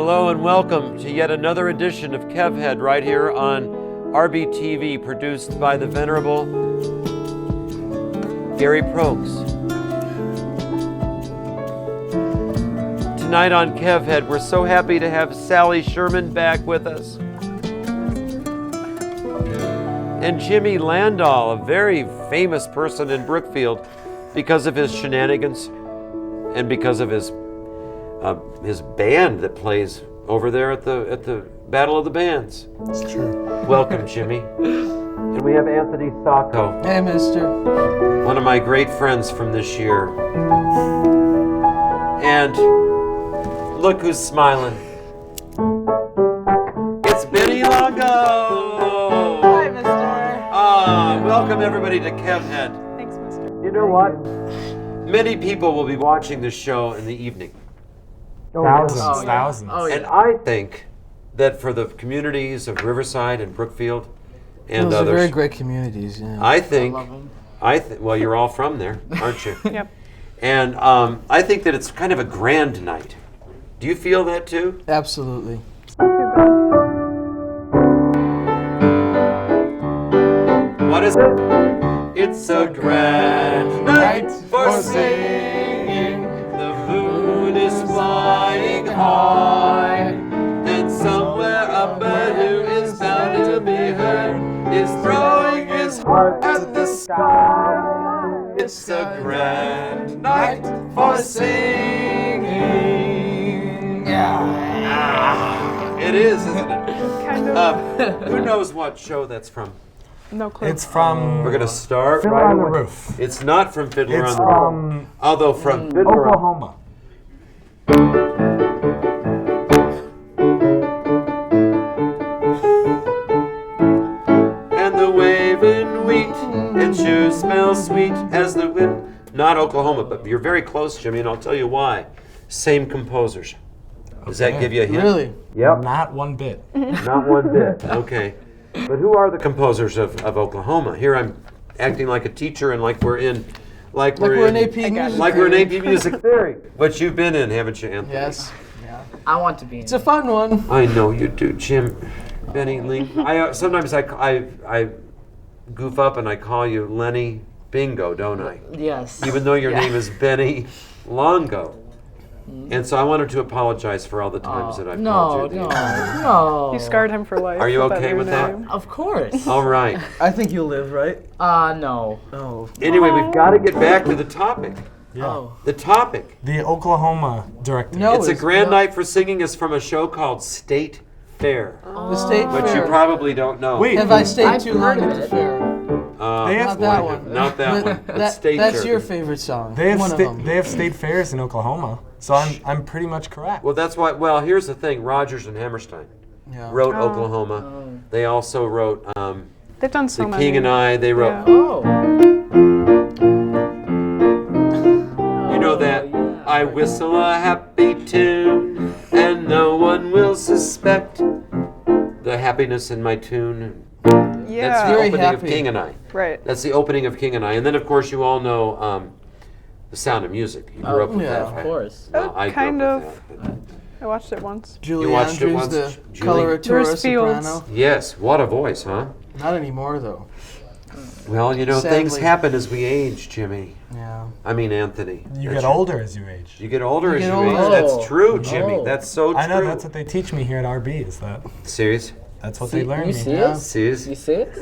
Hello and welcome to yet another edition of Kev Head right here on RBTV, produced by the venerable Gary Prokes. Tonight on Kev Head, we're so happy to have Staci Sherman back with us. And James Landahl, a very famous person in Brookfield because of his shenanigans and because of his band that plays over there at the Battle of the Bands. It's true. Welcome, Jimmy. And we have Anthony Sacco. Hey, mister. One of my great friends from this year. And look who's smiling. It's Ben Longo. Hi, mister. Welcome everybody to Kev Head. Thanks, mister. You know what? Many people will be watching this show in the evening. Thousands. Oh, yeah. And I think that for the communities of Riverside and Brookfield and Those others, are very great communities. Yeah. I think, love them. well, you're all from there, aren't you? Yep. And I think that it's kind of a grand night. Do you feel that too? Absolutely. What is it? It's a grand night for singing. The moon is flying high, and somewhere a bird who is bound to be heard is throwing his heart at the sky. It's a grand night for singing. It is, isn't it? Kind of. Who knows what show that's from? No clue. It's from We're gonna start Fiddler right on the away. Roof. It's not from Fiddler It's on the Roof. from Although from Fiddler Oklahoma. and the waving wheat and shoes smell sweet as the wind. Not Oklahoma, but you're very close, Jimmy, and I'll tell you why. Same composers. Does that Okay. give you a hint? Really? Yep. Not one bit. Not one bit. Okay. But who are the composers of Oklahoma? Here I'm acting like a teacher and like we're in Like we're in AP music. like we're in AP music theory. Which you've been in, haven't you, Anthony? Yes. I want to be in It's a fun one. I know you do, Jim. Benny Ling. Sometimes I goof up and I call you Lenny Bingo, don't I? Yes. Even though your Yeah. name is Benny Longo. And so I wanted to apologize for all the times that I've called you. No. You scarred him for life. Are you with okay new with that? name. Of course. All right. I think you'll live, right? No. Oh. Anyway, we've got to get back to the topic. Yeah. Oh. The topic. The Oklahoma director. No. It's a it's grand not- night for singing is from a show called State Fair, The state which fair. you probably don't know. Wait. Have I stayed I've too heard long of at the it. fair? They have Not that one. Not that But one. But State that's Fair. your favorite song. They have one of them. they have state fairs in Oklahoma, so I'm pretty much correct. Well, that's why. Well, here's the thing. Rogers and Hammerstein Yeah. wrote Oh. Oklahoma. They also wrote They've done so The many. King and I. They wrote. Yeah. Oh. You know that yeah. I whistle a happy tune and no one will suspect the happiness in my tune. That's the Yeah. Very opening of happy. King and I. Right. That's the opening of King and I. And then, of course, you all know The Sound of Music. You grew up with yeah, that. of right? course. Well, I grew Kind up of. with that. I watched it once. Julie watched it Andrews, once, the Julie? coloratura Fields. soprano. Yes, what a voice, huh? Not anymore, though. Well, you know, things Sadly. happen as we age, Jimmy. Yeah. I mean, Anthony. You That's get older as you age. You get older You as get you age. older. That's Oh. true, Jimmy. Oh. That's so true. I know that's what they teach me here at RB. Is that Serious? that's what they learn You me. see Yeah. it? Serious? You see it?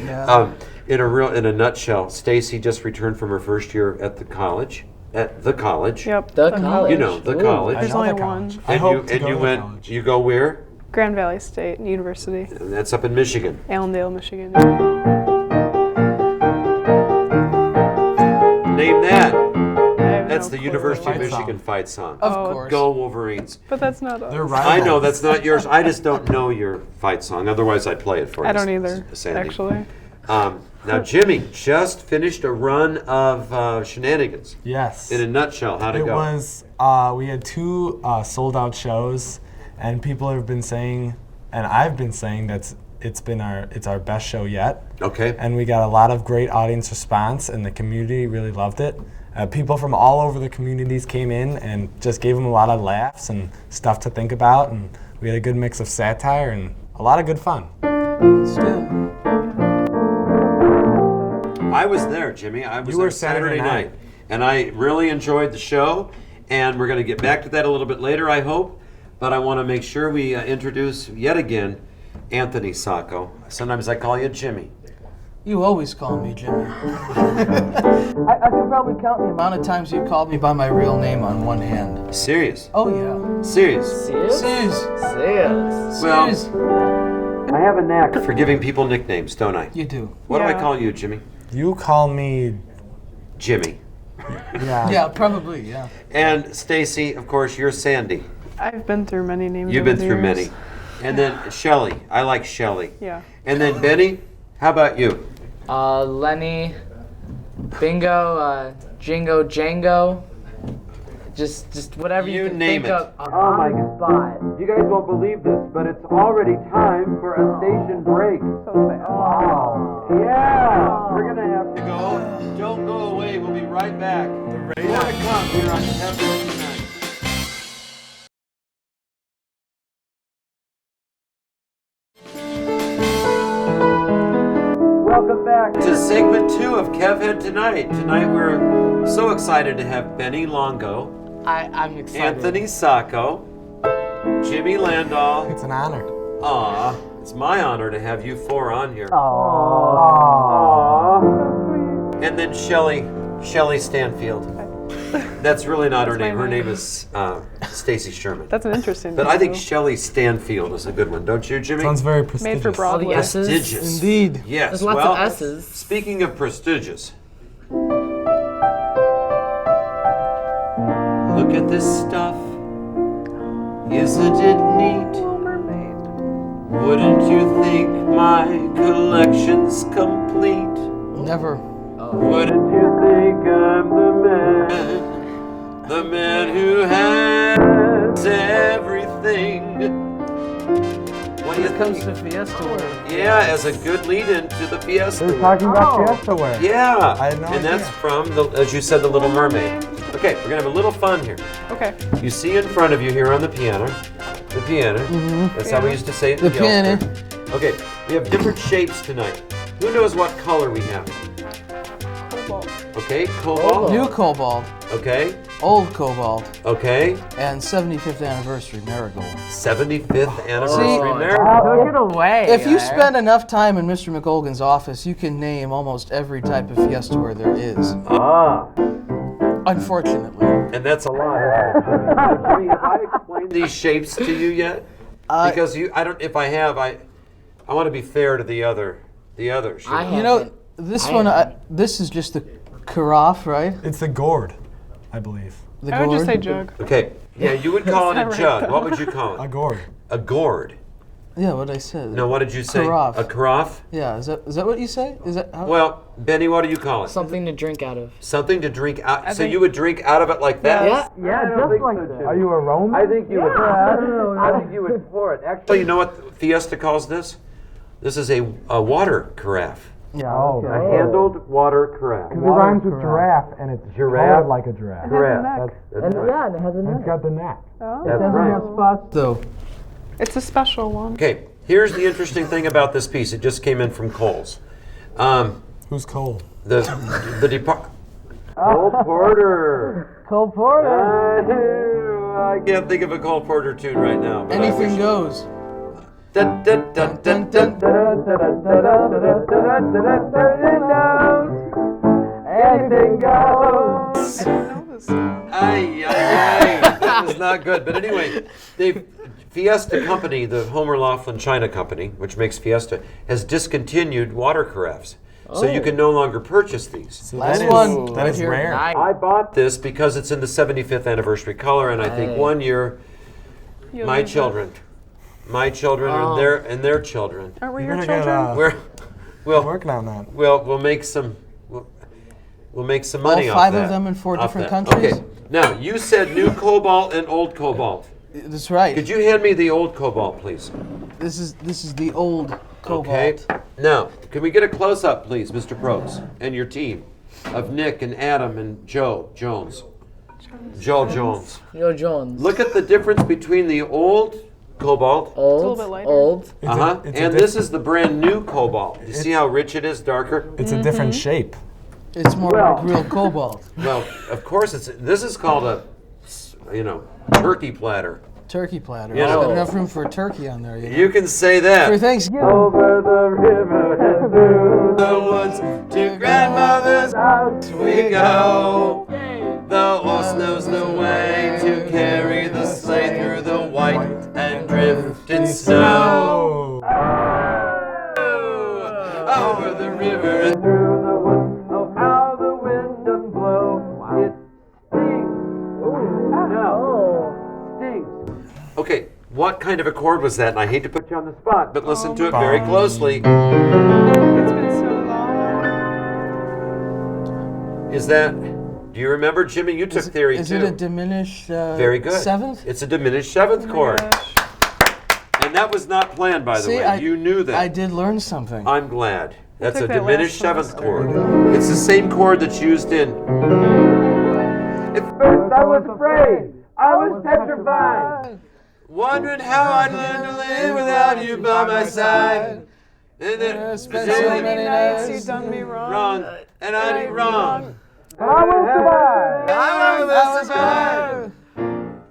Yeah. In a nutshell, Staci just returned from her first year at the college. At the college. Yep. The Fun. college. You know, the Ooh. college. I There's know only the college. one. I And hope to you go to went. college. You go where? Grand Valley State University, And that's up in Michigan. Allendale, Michigan. Name that. I have That's no the clue. University of Fight song. Michigan fight song. Of Oh. course. Go Wolverines. But that's not us. They're I rivals. know that's not yours. I just don't know your fight song. Otherwise, I'd play it for you. I don't either, Sandy. actually. Now, Jimmy just finished a run of shenanigans. Yes. In a nutshell, how'd it It go? was. We had two sold out shows, and people have been saying, and I've been saying it's our best show yet. Okay. And we got a lot of great audience response, and the community really loved it. People from all over the communities came in and just gave them a lot of laughs and stuff to think about, and we had a good mix of satire and a lot of good fun. It's good. I was there, Jimmy. I was You were there Saturday Saturday night, and I really enjoyed the show. And we're going to get back to that a little bit later, I hope. But I want to make sure we introduce yet again Anthony Sacco. Sometimes I call you Jimmy. You always call me Jimmy. I can probably count the amount of times you've called me by my real name on one hand. Serious? Oh yeah. Serious? Serious? Serious. Serious. Well, Serious. I have a knack for giving people nicknames, don't I? You do. What do I Yeah. call you, Jimmy? You call me, Jimmy. yeah. Yeah, probably, yeah. And Staci, of course, you're Sandy. I've been through many names. You've over been the through years. many. And then Shelly. I like Shelly. Yeah. And then Benny, how about you? Lenny, Bingo, Jingo, Django. Just whatever you, You can name think it. of Oh my on the spot. You guys won't believe this, but it's already time for a station break. So sad. Yeah, we're gonna have to go. Don't go away. We'll be right back. More to come here on Kev Head tonight. Welcome back to segment 2 of Kev Head Tonight. Tonight we're so excited to have Benny Longo, I'm excited. Anthony Sacco, Jimmy Landahl. It's an honor. Aw, it's my honor to have you 4 on here. Aww. Aw. And then Shelly Stanfield. That's really not her That's my name. Her name. name is Staci Sherman. That's an interesting But name, I think though. Shelly Stanfield is a good one, don't you, Jimmy? Sounds very Made prestigious. for Broadway. All the S's. Prestigious. Indeed. Yes. There's lots well, of S's. Speaking of prestigious, look at this stuff. Isn't it neat? Little Mermaid. Wouldn't you think my collection's complete? Never. Wouldn't you think I'm the man who has everything? What do you Comes think? to Fiesta wear. Yeah, as a good lead-in to the Fiesta. They're talking about Fiesta wear. Yeah, I had no and that's idea. from, as you said, The Little Mermaid. Okay, we're gonna have a little fun here. Okay. You see in front of you here on the piano. That's how we used to say it in The piano. Guildford. Okay, we have different shapes tonight. Who knows what color we have? Cobalt. Okay, cobalt. New Cobalt, Okay, Old Cobalt, okay. and 75th anniversary Marigold. 75th anniversary See, Marigold. Took it away. If you there. spend enough time in Mr. McOlgan's office, you can name almost every type of Fiesta ware there is. Ah, Unfortunately. and that's a lot. Isn't it? Jimmy, have I explained these shapes to you yet? Because I don't. If I have, I want to be fair to the other shape. I You know, haven't. this I one, haven't. this is just the carafe, right? It's the gourd, I believe. The I would just say gourd. jug. Okay, yeah, you would call it a Is that right, jug. though? What would you call A it? gourd. A gourd. Yeah, what I said. No, what did you say? Carafe. A carafe? Yeah, is that what you say? Is that how? Well, Benny, what do you call it? Something to drink out of. Something to drink out. So think- you would drink out of it like that? Yeah. I don't think so, Jimmy. Are you a Roman? I think you would. I don't know. I think you would pour it. Actually, you know what Fiesta calls this? This is a water carafe. Yeah. Oh, okay. A handled water carafe. Because it rhymes with giraffe, and it's Giraffe. colored like a giraffe. Giraffe. neck. That's right. Yeah, and it has a And it's name. got the neck. Oh. That's Doesn't right. have spots though. It's a special one. Okay, here's the interesting thing about this piece. It just came in from Kohl's. Who's Cole? The depart. Cole Porter. Cole Porter. I can't think of a Cole Porter tune right now. but I Anything wish- goes. Dun, dun, dun, dun, dun, dun, dun, dun, dun, dun, dun, dun, dun. Anything goes. I don't know this song. Ay, ay, ay. That was not good. But anyway, Fiesta Company, the Homer Laughlin China Company, which makes Fiesta, has discontinued water carafes. So you can no longer purchase these. So Last that is, one, That right is here. rare. Nice. I bought this because it's in the 75th anniversary color, and I think Right. one year You'll my use it. children Oh. and their children, Aren't we You're your gonna get children? we'll working on that. we'll make some we'll make some money All off 5 that. of them in 4 off different that. countries? Okay. Now you said new cobalt and old cobalt. That's right. Could you hand me the old cobalt, please? This is the old Cobalt. Okay. Now, can we get a close up, please, Mr. Probst and your team? of Nick and Adam and Joe Jones. Joe Jones. Yo, Jones. Look at the difference between the old cobalt. Old. a little bit lighter. Old. And this is the brand new cobalt. You see how rich it is, darker? It's a different shape. It's more like real cobalt. Well, of course this is called a, turkey platter. Turkey platter. You It's know. got enough room for a turkey on there. You know? You can say that. For Thanksgiving. Over the river and through the woods to grandmother's house we go. The horse knows the way to carry the sleigh through the white and drifted snow. Over the river and through the woods, oh how the wind does blow. It stings. Stings. Okay, what kind of a chord was that? And I hate to put you on the spot, but listen to it very closely. It's been so long. Is that? Do you remember, Jimmy? You took theory Is too. it a diminished Very good. seventh? It's a diminished seventh chord. Gosh. And that was not planned, by the way. You knew that. I did learn something. I'm glad. That's a took that diminished last seventh semester. chord. It's the same chord that's used in. At first I was afraid. I was petrified. Wondering how I'd learn to live without you by my side. And then spent So so many many nights nights you've done me wrong. wrong. And I did wrong. But I will survive. I will survive.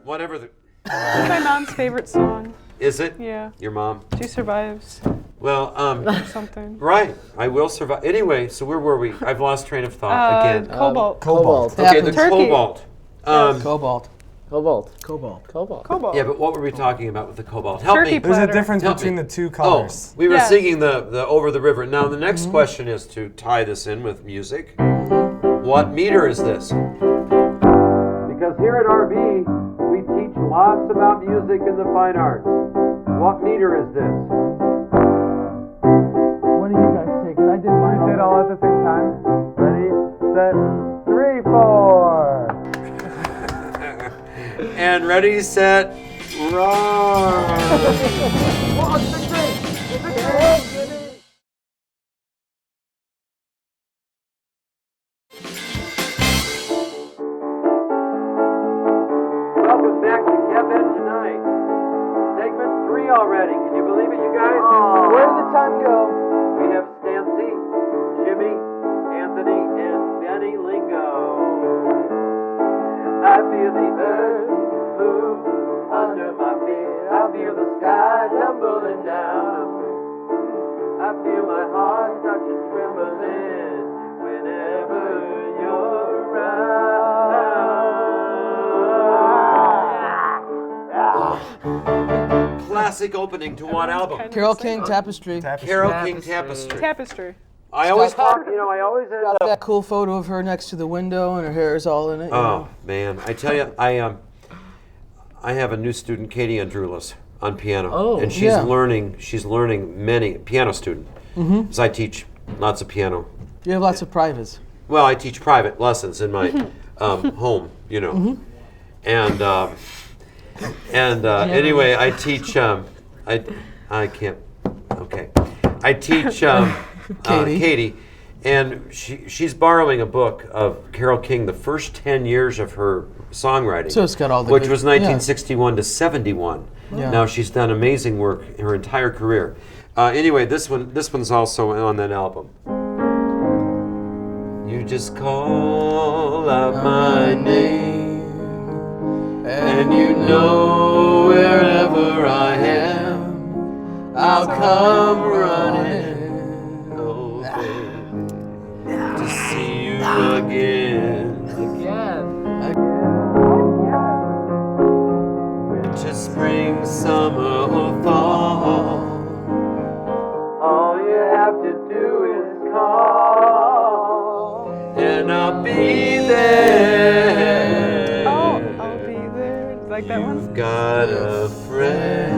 Whatever the. It's my mom's favorite song. Is it? Yeah. Your mom? She survives Well, or something. right. I will survive. Anyway, so where were we? I've lost train of thought again. Cobalt. Cobalt. Okay, the Turkey. cobalt. Cobalt. Cobalt. Cobalt. Cobalt. Cobalt. Yeah, but what were we talking about with the cobalt? Help Turkey me. There's a platter. difference Help between me. the two Oh, colors. we were Yes. singing the Over the River. Now the next question is to tie this in with music. What meter is this? Because here at RB, we teach lots about music and the fine arts. What meter is this? What do you guys take it? I did mine. Say it all at the same time. Ready, set, 3, 4. And ready, set, roar. Welcome back to Kev Head tonight. Segment 3 already. Can you believe it, you guys? Where did the time go? We have Staci, Jimmy, Anthony, and Benny Longo. I feel the earth move under my feet. I feel the sky tumbling down. I feel my heart start to tremble in whenever you're around. Classic opening to what album? Carole King Tapestry. Carole King Tapestry. Tapestry. I always talk, I always end Got up. that cool photo of her next to the window and her hair is all in it. you know? Oh man, I tell you, I have a new student, Katie Andrulis, on piano, Oh, and she's yeah. learning. She's learning many piano student. Because I teach lots of piano. You have lots of privates. Well, I teach private lessons in my home, and anyway, I teach. I can't. Okay, I teach Katie, and she's borrowing a book of Carole King, the first 10 years of her songwriting. So it's got all the which good- was 1961 to 71. Yeah. Now she's done amazing work her entire career. Anyway, this one's also on that album. You just call out my name, and you know wherever I am, I'll come running, oh babe, to see you again. Again. Winter, spring, summer, or fall, all you have to do is call, and I'll be there. Oh, I'll be there. Like that one? You've got a friend.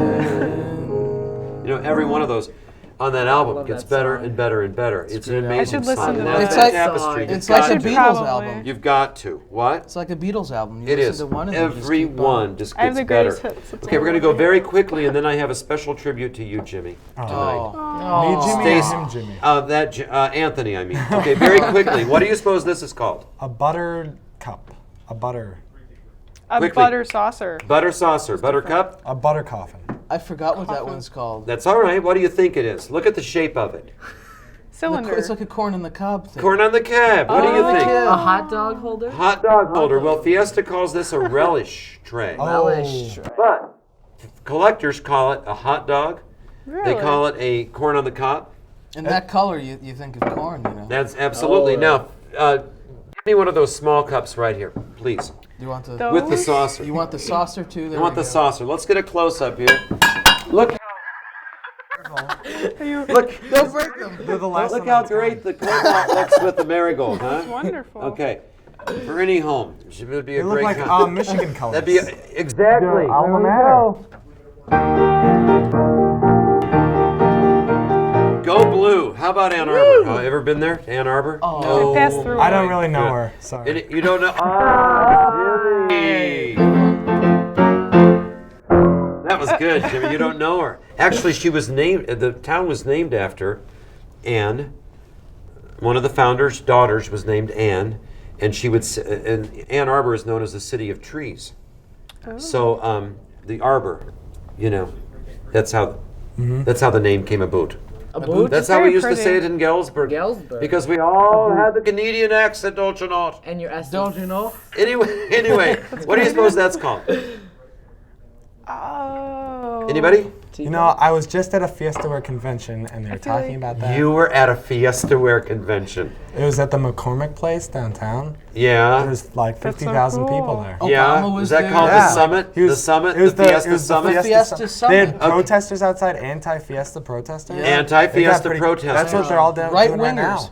Every one of those. on that album. Love Gets that better song. and better and better. It's an great amazing I should listen song. to And that. that's It's like- Tapestry. It's You've like a got to. Beatles Probably. album. You've got to. What? It's like a Beatles album. You It listen is. to one and Every you just keep one on. just I have gets the better. greatest hits. It's Okay, all we're going to over. go very quickly, and then I have a special tribute to you, Jimmy, tonight. Oh. Me, Jimmy, or Staci- him, Jimmy? Anthony, I mean. Okay, very quickly. What do you suppose this is called? A buttered cup. A butter. A Quickly. butter saucer. Butter saucer, butter cup? A butter coffin. I forgot what that Coffin. one's called. That's all right. What do you think it is? Look at the shape of it. Cylinder. It's like a corn on the cob thing. Corn on the cab. What do you think? Yeah. A hot dog holder? Hot dog holder. Well, Fiesta calls this a relish tray. Relish. But collectors call it a hot dog. Really? They call it a corn on the cob. In that color, you think of corn, you know. That's absolutely. Oh. Now, give me one of those small cups right here, please. You want the Those? With the saucer. you want the saucer too? I want the saucer. Let's get a close up here. Look, Are you look, Don't break them. They're the last look one how that's great the cobalt looks with the marigold, huh? wonderful? Okay, for any home, it would be a They look great like cup. Michigan colors. That'd be exactly. Alma mater. Go blue. How about Ann Arbor? Ever been there, Ann Arbor? Oh. I passed through. I don't it. really know Good. her. Sorry. You don't know? Oh, Jimmy. That was good, Jimmy. You don't know her. Actually, she was named. The town was named after Anne. One of the founders' daughters was named Anne, and she would. And Ann Arbor is known as the city of trees. So the arbor, you know, that's how the name came about. A boot? That's how we very used to pretty. say it in Galesburg. Galesburg. Because we all had the Canadian accent, don't you know? And your S. Don't you know? Anyway, what do you suppose that's called? Oh. Anybody? You know, I was just at a Fiesta Wear convention and they were feel talking like- about that. You were at a Fiesta Wear convention. It was at the McCormick place downtown. Yeah. There's like That's so 50,000 cool. people there. Yeah. Obama was Is that there. called Yeah. the summit? He was- the summit? it was The the- Fiesta it was the summit? Fiesta They Summit. had protesters outside, anti-Fiesta protesters. Yeah. They got Anti-Fiesta pretty- protesters. That's what they're all doing Right right now. wingers.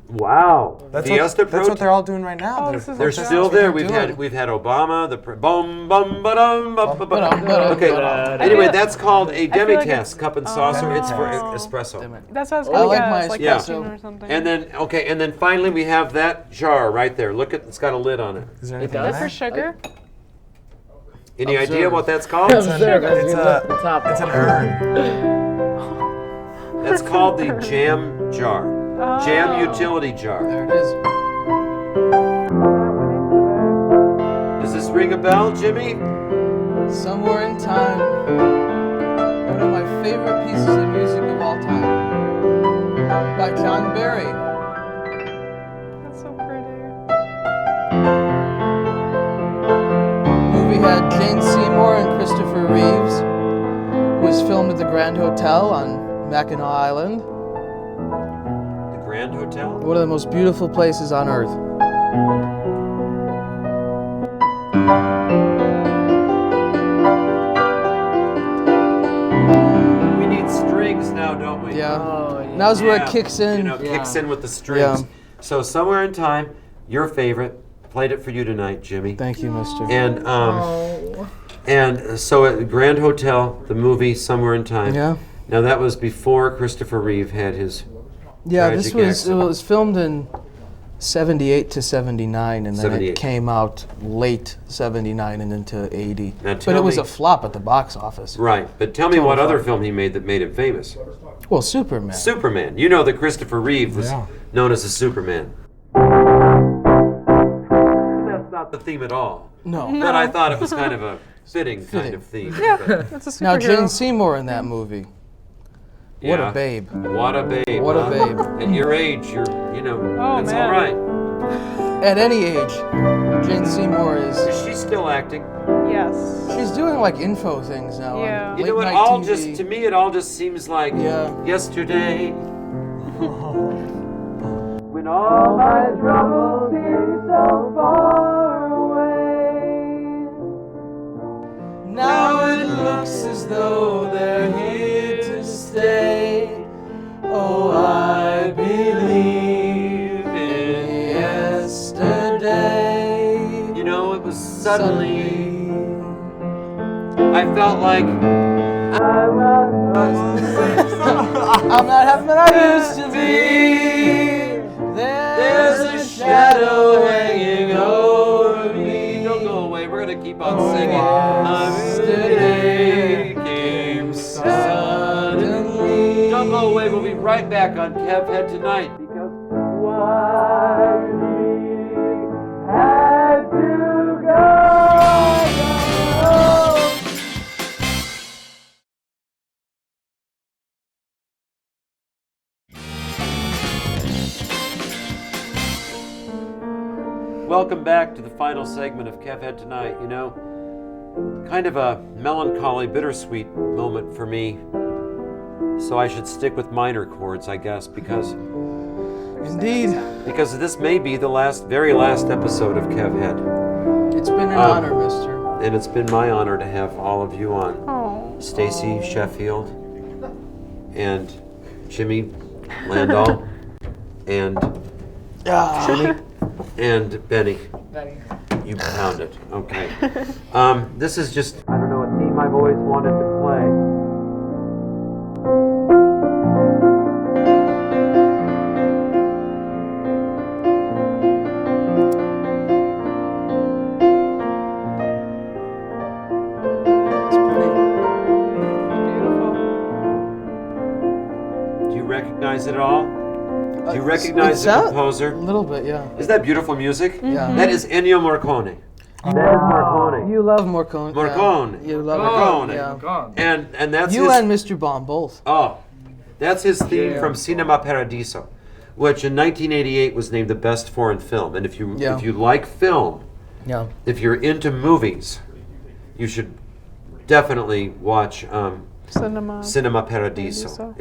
Wow. That's Fiesta what they're all doing right now. Oh, this is They're awesome. still there. what they're doing. We've had Obama, the boom bum ba-dum, ba ba ba. Ba-dum. Okay. I Anyway, feel- that's called a feel like demi-tasse it's- cup and saucer. It's for Oh. espresso. That's what I was I gonna like guess, my like espresso. cappuccino or something. And then finally we have that jar right there. Look at it's got a lid on it. Is there anything does? in for there? sugar. Any idea Observe. what that's called? It's an urn. That's called the jam jar. Jam utility jar. There it is. Does this ring a bell, Jimmy? Somewhere in Time. One of my favorite pieces of music of all time. By John Barry. That's so pretty. Movie had Jane Seymour and Christopher Reeves. Was filmed at the Grand Hotel on Mackinac Island. The Grand Hotel? One of the most beautiful places on earth. We need strings now, don't we? Yeah. Oh, yeah. Now's where Yeah, it kicks in. You know, Yeah. kicks in with the strings. Yeah. So somewhere in time, your favorite, played it for you tonight, Jimmy. Thank you, mister. And Oh. and so at the Grand Hotel, the movie Somewhere in Time. Yeah. Now that was before Christopher Reeve had his. Yeah, this Tragic was accident. it was filmed in 78 to 79, and then 78. it came out late 79 and into 80. Now But tell it was me- a flop at the box office. Right, but tell me what other film he made that made him famous. Well, Superman. Superman. You know that Christopher Reeve was Yeah. known as the Superman. That's not the theme at all. No. But I thought it was kind of a fitting kind of theme. Yeah, But- that's a superhero. Now Jane Seymour in that movie. What Yeah. a babe. What a babe. What a huh? babe. At your age, Oh, it's man. all right. At any age, Jane Seymour is. Is she still acting? Yes. She's doing like info things now. on Yeah. You know, late it night all TV. just, to me, it all just seems like Yeah. yesterday. When all my troubles seem so far away. Now it looks as though they're here to stay. Oh, I believe in yesterday. You know, it was suddenly, I felt like I'm not I'm not having what I used to be. There's a shadow hanging over me. Don't go away. We're gonna keep on singing. Yesterday Came suddenly. Don't go away. We'll be right back on Kev Head tonight because why we had to go. Welcome back to the final segment of Kev Head tonight. You know, kind of a melancholy, bittersweet moment for me. So I should stick with minor chords, I guess, because Indeed. this may be the very last episode of Kev Head. It's been an honor, mister. And it's been my honor to have all of you on. Oh. Staci Sheffield and Jimmy Landahl and Jimmy and Benny. You found it. Okay. This is just, I don't know, a theme I've always wanted to play. Beautiful. Do you recognize it at all? Do you recognize the A composer? little bit, yeah. Is that beautiful music? Yeah. That is Ennio Morricone. That is Morricone. You love Morricone. Morricone. Yeah. You love Morricone. Yeah. And that's You his, and Mr. Baum both. Oh, that's his theme from Cinema Paradiso, which in 1988 was named the best foreign film. And if you like film, Yeah. if you're into movies, you should definitely watch Cinema Paradiso.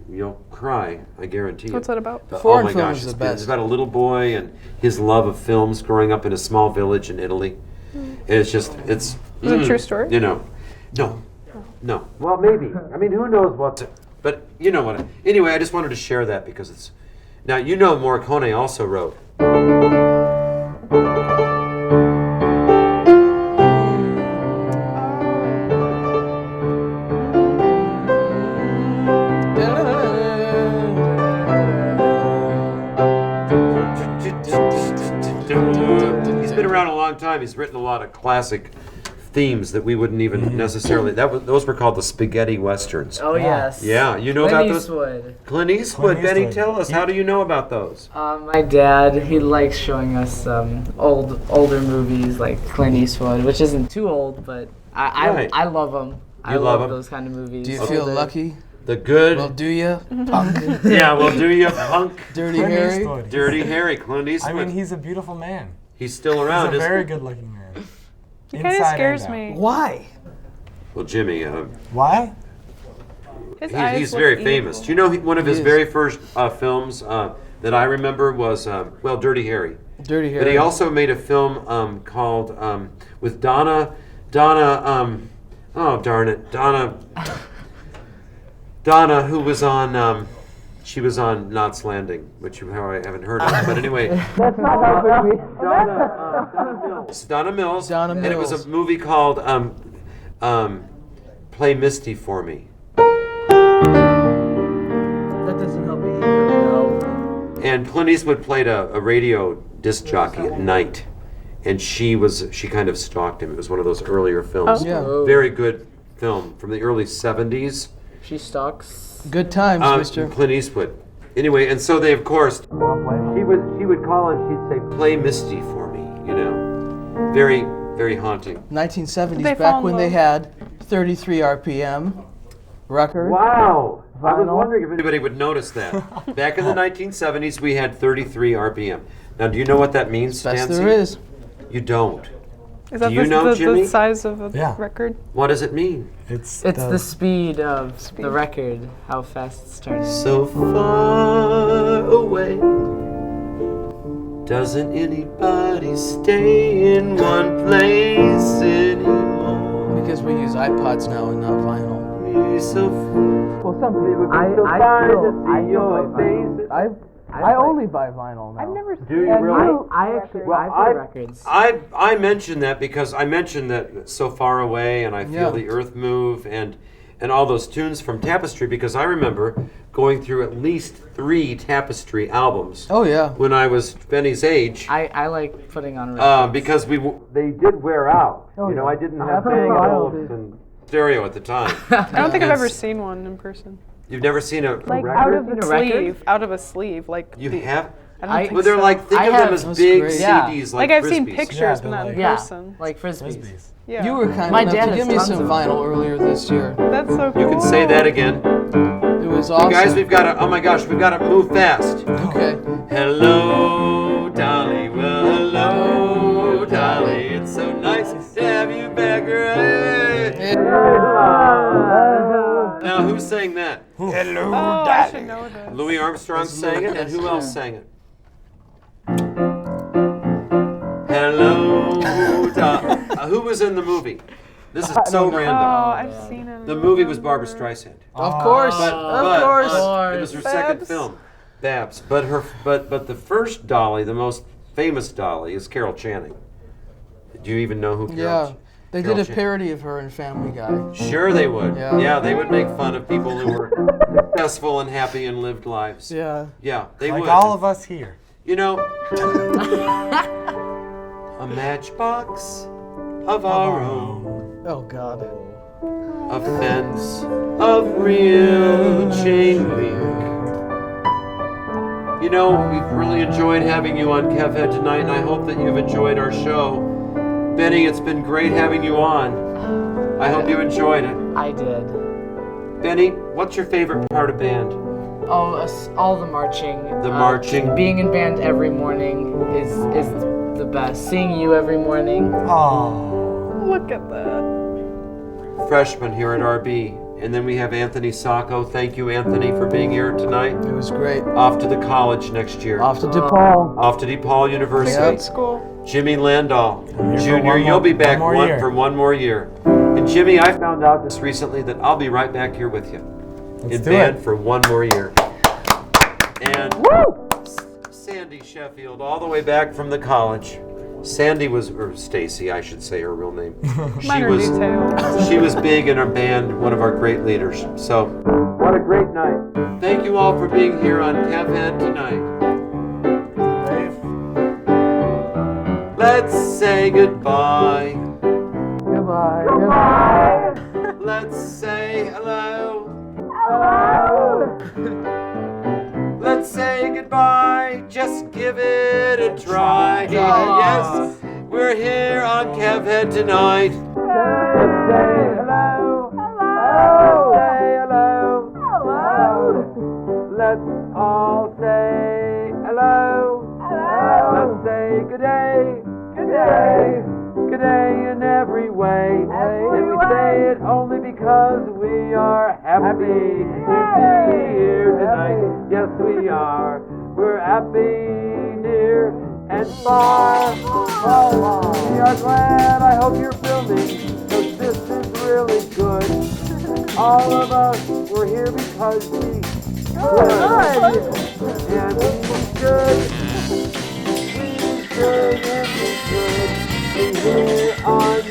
You'll cry, I guarantee you. What's that about? But, Foreign oh my film gosh, is the it's best. about a little boy and his love of films growing up in a small village in Italy. And it's just, it's... Is it a true story? You know, no. Well, maybe. I mean, who knows what but you know what. Anyway, I just wanted to share that because it's... Now, you know Morricone also wrote... He's been around a long time. He's written a lot of classic themes that we wouldn't even necessarily... Those were called the spaghetti westerns. Oh, yes. Yeah, you know Clint about those? Eastwood. Clint Eastwood. Benny, Eastwood. tell us, how do you know about those? My dad, he likes showing us older movies like Clint Eastwood, which isn't too old, but Right. I love them. I You love love 'em? those kind of movies. Do you feel Older. lucky? The good... Well, do you? Punk. yeah, well, do you, punk? Dirty Clint Harry? Eastwood. Dirty Harry, Clint I Eastwood. mean, he's a beautiful man. He's still around, He's a isn't very he? good-looking man. He kind of Inside scares and out. me. Why? Well, Jimmy, Why? His eyes he's look very evil. famous. Do you know one of his He is. very first films that I remember was, Dirty Harry. Dirty Harry. But he also made a film called with Donna, oh darn it, Donna, who was on, she was on Knots Landing, which I haven't heard of. But anyway, That's not helping me. Donna Mills, Donna and it was Mills. a movie called Play Misty for Me. That doesn't help me either. No. And Clint Eastwood played a radio disc jockey at night, and she kind of stalked him. It was one of those earlier films. Yeah. Very good film from the early 70s. She stalks. Good times, mister. Clint Eastwood. Anyway, and so they, of course, she would call and she'd say, "Play Misty for me," you know. Very, very haunting. 1970s, They fall back in when they love. had 33 RPM record. Wow. I was Vinyl. wondering if anybody would notice that. Back in the 1970s, we had 33 RPM. Now, do you know what that means, Best Nancy? there is. You don't. Is that Do you know, the Jimmy? size of a Yeah. record? What does it mean? It's the speed of the record, how fast it's turning. So far away. Doesn't anybody stay in one place anymore? Because we use iPods now and not vinyl. Be so Well, some people. I still buy vinyl. I only buy vinyl now. I've never Do you And really? you- I actually Well, I play records. I mentioned that because I mentioned that so far away, and I feel Yeah. the earth move, and and all those tunes from Tapestry, because I remember going through at least 3 Tapestry albums Oh yeah. when I was Benny's age. I like putting on records. Because they did wear out. Oh, you know, yeah. I didn't I have have Bang a & while, Olufsen stereo at the time. I don't think I've ever It's- seen one in person. You've never seen a Like record? out of Seen a a record? sleeve, out of a sleeve, like. You the- have? I don't I- think Well, they're so. like, think I of have- them as That's big great. Yeah. CDs Like like I've seen Frisbees. pictures, Yeah, but they're not in like- Yeah, person. like frisbees. Frisbees. Yeah. You were kind My enough dad to has give me tons some of vinyl earlier this year. That's so cool. You can say that again. It was awesome. Guys, we've got to, oh my gosh, we've got to move fast. Okay. Hello, Dolly. Well, hello, Dolly. It's so nice to have you back. Now, who sang that? Hello, Oh, I should know this. Louis Armstrong sang it, and who else sang it? Hello, Dolly. Who was in the movie? This is so Oh, random. I've seen it. The movie was Barbra Streisand. Of course. But of course. it was her second Babs. film, Babs. But the first Dolly, the most famous Dolly, is Carol Channing. Do you even know who Carol? Yeah. They Carol did a Channing. parody of her in Family Guy. Sure, they would. Yeah. Yeah, they would make fun of people who were successful and happy and lived lives. Yeah. Yeah, they Like would. all of us here. You know, a matchbox of our own, Oh God. a fence of real chain link. You know, we've really enjoyed having you on Kev Head tonight, and I hope that you've enjoyed our show. Benny, it's been great having you on. I hope you enjoyed it. I did. Benny, what's your favorite part of band? Oh, all the marching. The marching. Being in band every morning is the best. Seeing you every morning. Oh. Look at that. Freshman here at RB. And then we have Anthony Sacco. Thank you, Anthony, for being here tonight. It was great. Off to the college next year. Off to DePaul. Off to DePaul University. Yep. School. Jimmy Landahl, here for Jr., one you'll more- be back one more year. for one more year. And Jimmy, I found out just recently that I'll be right back here with you in do band it. for one more year. And Sandy Sheffield, all the way back from the college. Sandy was, or Staci, I should say her real name. Minor detail. She was big in our band, one of our great leaders. So, what a great night. Thank you all for being here on Kev Head tonight. Let's say goodbye. Goodbye. Goodbye. Let's say hello. Hello. Let's say goodbye. Just give it a try. Yes, we're here on Kev Head tonight. Let's say hello. Hello. Say hello. Hello. Let's all say hello. Hello. Let's say good day. Good day. Good day in every way. And we say it only because we are happy to be here tonight. Yes, we are. We're happy near and far. We are glad. I hope you're filming, because this is really good. All of us, we're here because we should. And we should. We should and we should be here on